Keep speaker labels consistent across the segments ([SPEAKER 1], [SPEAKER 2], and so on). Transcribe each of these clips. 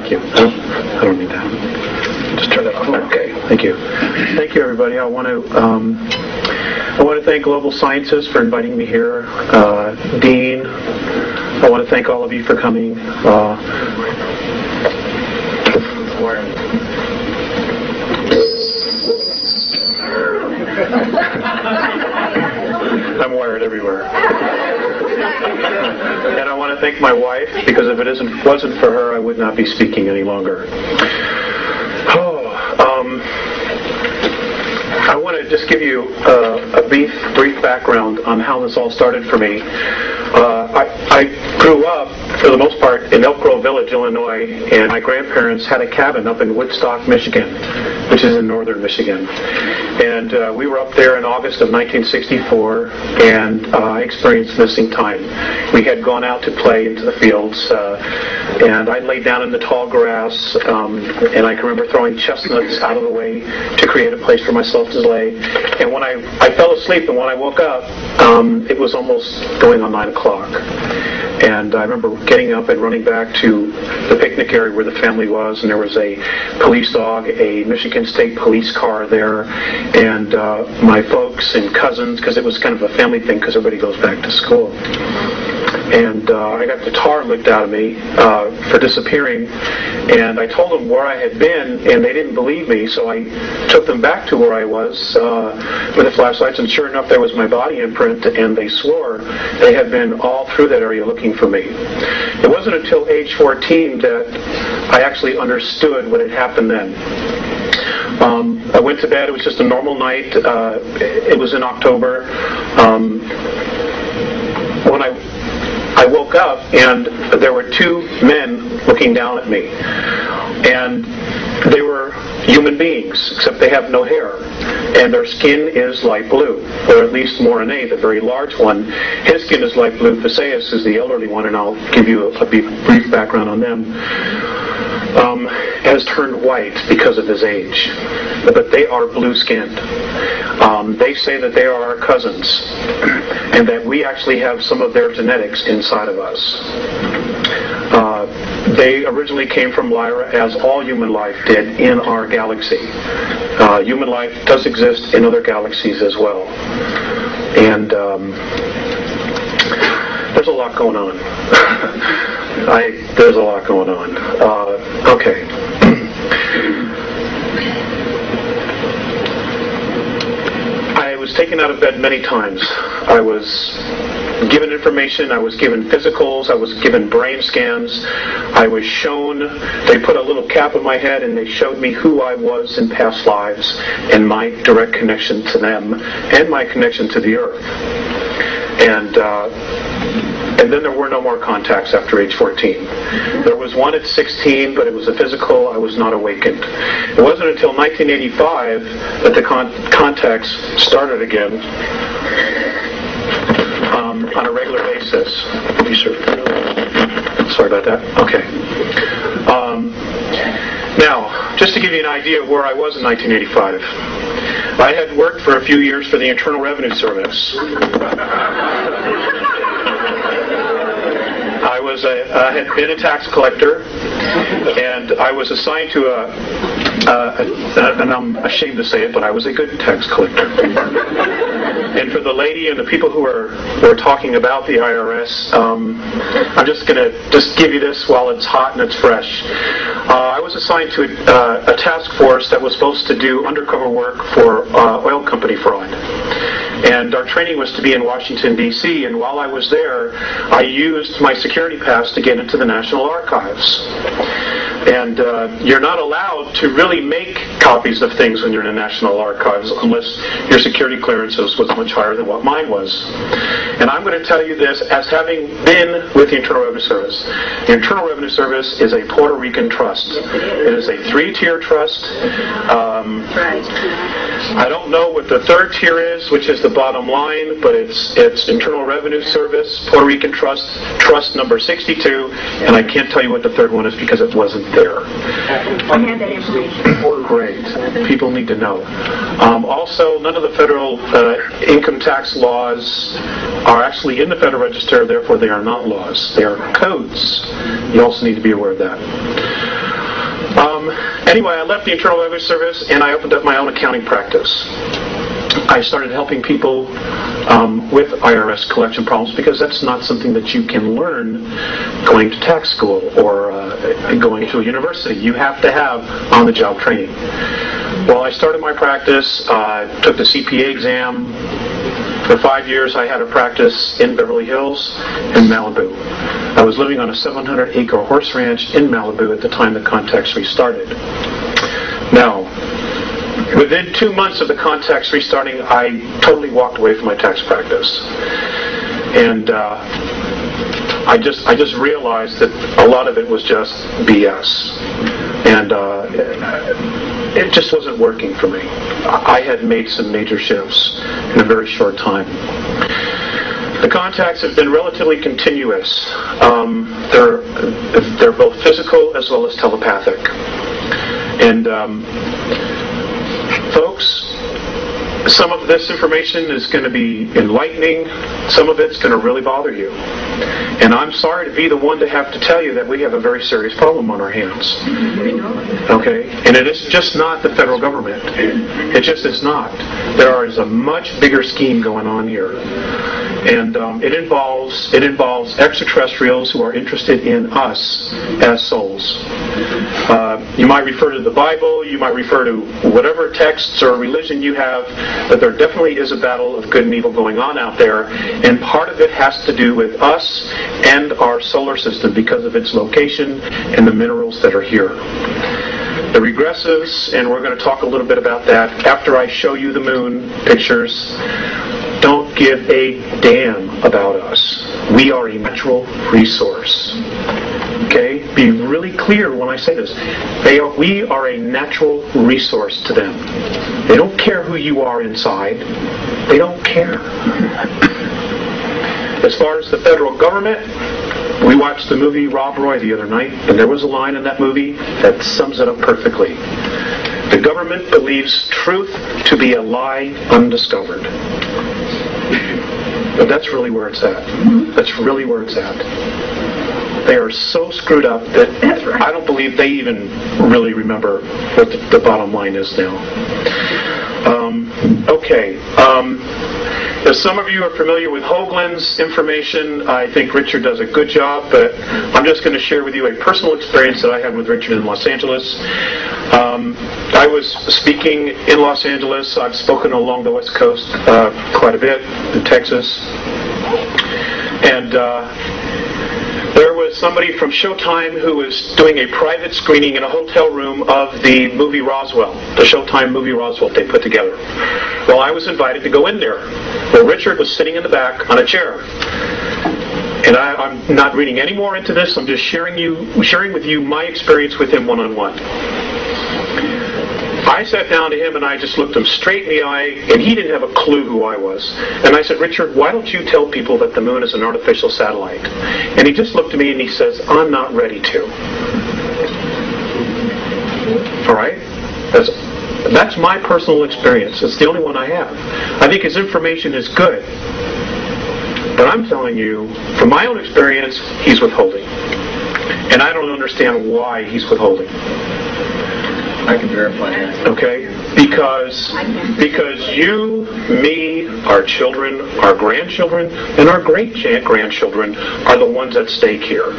[SPEAKER 1] thank you. I don't need that. Just turn it off. Okay, thank you. Thank you, everybody. I want to thank Global Sciences for inviting me here. Dean, I want to thank all of you for coming. I'm wired everywhere. And I want to thank my wife, because if it wasn't for her, I would not be speaking any longer. I want to just give you a brief background on how this all started for me. I grew up, for the most part, in Elk Grove Village, Illinois, and my grandparents had a cabin up in Woodstock, Michigan, which is in northern Michigan. And we were up there in August of 1964, and I experienced missing time. We had gone out to play into the fields, and I laid down in the tall grass, and I can remember throwing chestnuts out of the way to create a place for myself to lay. And when I fell asleep, and when I woke up, it was almost going on 9 o'clock. And I remember getting up and running back to the picnic area where the family was, and there was a police dog, a Michigan State police car there, and my folks and cousins, because it was kind of a family thing because everybody goes back to school. And I got the tar licked out of me for disappearing, and I told them where I had been, and they didn't believe me, so I took them back to where I was with the flashlights, and sure enough, there was my body imprint, and they swore they had been all through that area looking for me. It wasn't until age 14 that I actually understood what had happened then. I went to bed. It was just a normal night. It was in October. When I woke up, and there were two men looking down at me. And they were human beings, except they have no hair. And their skin is light blue, or at least Morine, the very large one. His skin is light blue. Phaseus is the elderly one, and I'll give you a brief background on them. Has turned white because of his age, but they are blue-skinned. They say that they are our cousins, and that we actually have some of their genetics inside of us. They originally came from Lyra, as all human life did in our galaxy. Human life does exist in other galaxies as well. And there's a lot going on. There's a lot going on. Okay. I was taken out of bed many times. I was given information, I was given physicals, I was given brain scans, I was shown, they put a little cap on my head and they showed me who I was in past lives and my direct connection to them and my connection to the Earth. And then there were no more contacts after age 14. There was one at 16, but it was a physical. I was not awakened. It wasn't until 1985 that the contacts started again on a regular basis. Sorry about that. Okay. Now, just to give you an idea of where I was in 1985, I had worked for a few years for the Internal Revenue Service. I had been a tax collector, and I was assigned to and I'm ashamed to say it, but I was a good tax collector. And for the lady and the people who were talking about the IRS, I'm just going to give you this while it's hot and it's fresh. I was assigned to a task force that was supposed to do undercover work for oil company fraud. And our training was to be in Washington, D.C., and while I was there, I used my security pass to get into the National Archives. And you're not allowed to really make copies of things when you're in the National Archives unless your security clearances was much higher than what mine was. And I'm going to tell you this as having been with the Internal Revenue Service. The Internal Revenue Service is a Puerto Rican trust. It is a 3-tier trust. I don't know what the third tier is, which is the bottom line, but it's Internal Revenue Service, Puerto Rican Trust, Trust number 62, and I can't tell you what the third one is because it wasn't there.
[SPEAKER 2] I have that information.
[SPEAKER 1] Great. People need to know. Also, none of the federal income tax laws are actually in the Federal Register, therefore they are not laws. They are codes. You also need to be aware of that. Anyway, I left the Internal Revenue Service and I opened up my own accounting practice. I started helping people with IRS collection problems because that's not something that you can learn going to tax school or going to a university. You have to have on-the-job training. Well, I started my practice, took the CPA exam. For 5 years, I had a practice in Beverly Hills and Malibu. I was living on a 700-acre horse ranch in Malibu at the time the context restarted. Now, within 2 months of the context restarting, I totally walked away from my tax practice. And I just realized that a lot of it was just BS. And it just wasn't working for me. I had made some major shifts in a very short time. The contacts have been relatively continuous. They're both physical as well as telepathic. And folks, some of this information is going to be enlightening. Some of it's going to really bother you. And I'm sorry to be the one to have to tell you that we have a very serious problem on our hands. Okay? And it is just not the federal government. It just is not. There is a much bigger scheme going on here. And it involves extraterrestrials who are interested in us as souls. You might refer to the Bible, you might refer to whatever texts or religion you have, but there definitely is a battle of good and evil going on out there, and part of it has to do with us and our solar system because of its location and the minerals that are here. The regressives, and we're going to talk a little bit about that after I show you the moon pictures, don't give a damn about us. We are a natural resource. Okay? Be really clear when I say this. We are a natural resource to them. They don't care who you are inside. They don't care. As far as the federal government, we watched the movie Rob Roy the other night, and there was a line in that movie that sums it up perfectly. The government believes truth to be a lie undiscovered. But that's really where it's at. That's really where it's at. They are so screwed up that I don't believe they even really remember what the bottom line is now. Okay. If some of you are familiar with Hoagland's information, I think Richard does a good job, but I'm just going to share with you a personal experience that I had with Richard in Los Angeles. I was speaking in Los Angeles. I've spoken along the West Coast quite a bit, in Texas. And there was somebody from Showtime who was doing a private screening in a hotel room of the movie Roswell, the Showtime movie Roswell they put together. Well, I was invited to go in there. Well, Richard was sitting in the back on a chair. And I'm not reading any more into this. I'm just sharing with you my experience with him one-on-one. I sat down to him and I just looked him straight in the eye, and he didn't have a clue who I was. And I said, Richard, why don't you tell people that the moon is an artificial satellite? And he just looked at me and he says, I'm not ready to. All right? That's my personal experience. It's the only one I have. I think his information is good. But I'm telling you, from my own experience, he's withholding. And I don't understand why he's withholding.
[SPEAKER 3] I can verify that.
[SPEAKER 1] Okay? Because you, me, our children, our grandchildren, and our great-grandchildren are the ones at stake here.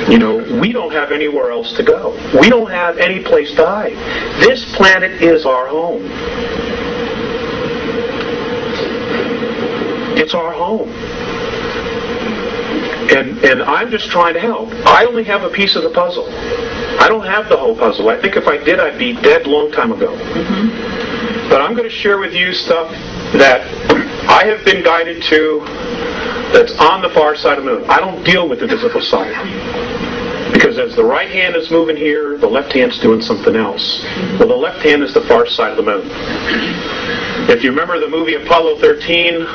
[SPEAKER 1] You know, we don't have anywhere else to go. We don't have any place to hide. This planet is our home. It's our home. And I'm just trying to help. I only have a piece of the puzzle. I don't have the whole puzzle. I think if I did, I'd be dead a long time ago. But I'm going to share with you stuff that I have been guided to that's on the far side of the moon. I don't deal with the visible side. Because as the right hand is moving here, the left hand's doing something else. Well, the left hand is the far side of the moon. If you remember the movie Apollo 13,